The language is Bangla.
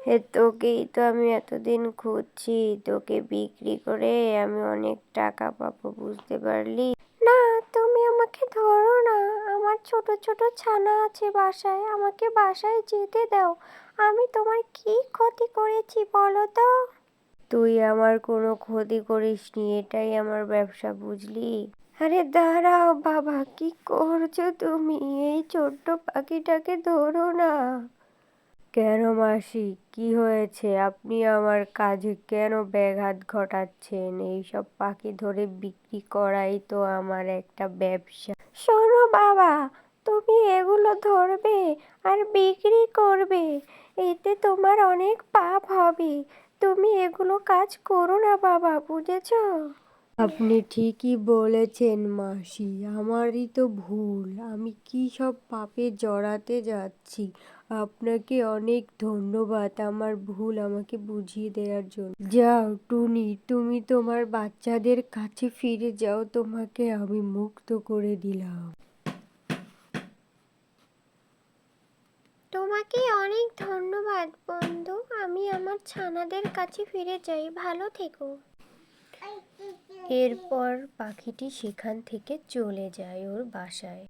তোকেই তো আমি এতদিন খুঁজছি, তোকে বিক্রি করে আমি অনেক টাকা পাবো, বুঝতে পারলি? না, তুমি আমাকে ধরো না, আমার ছোট ছোট ছানা আছে বাসায়, আমাকে বাসায় যেতে দাও। আমি তোমার কি ক্ষতি করেছি বলো তো? তুই আমার কোনো ক্ষতি করিসনি, এটাই আমার ব্যবসা, বুঝলি? আরে দাঁড়াও বাবা, কি করছো তুমি? এই ছোট্ট পাখিটাকে ধরো না। কেন মাসি, কি হয়েছে? আপনি আমার কাজে কেন ব্যাঘাত ঘটাচ্ছেন? এইসব পাখি ধরে বিক্রি করাই তো আমার একটা ব্যবসা। শোনো বাবা, তুমি এগুলো ধরবে আর বিক্রি করবে, এতে তোমার অনেক পাপ হবে। তুমি এগুলো কাজ করো না বাবা, বুঝেছো? আপনি ঠিকই বলেছেন মাসি, আমারই তো ভুল, আমি কি সব পাপে জড়াতে যাচ্ছি। আপনাকে অনেক ধন্যবাদ আমার ভুল আমাকে বুঝিয়ে দেওয়ার জন্য। যাও টুনি, তুমি তোমার বাচ্চাদের কাছে ফিরে যাও, তোমাকে আমি মুক্ত করে দিলাম। তোমাকে অনেক ধন্যবাদ বন্ধু, আমি আমার ছানাদের কাছে ফিরে যাই, ভালো থেকো। এরপর পাখিটি সেখান থেকে চলে যায় ওর বাসায়।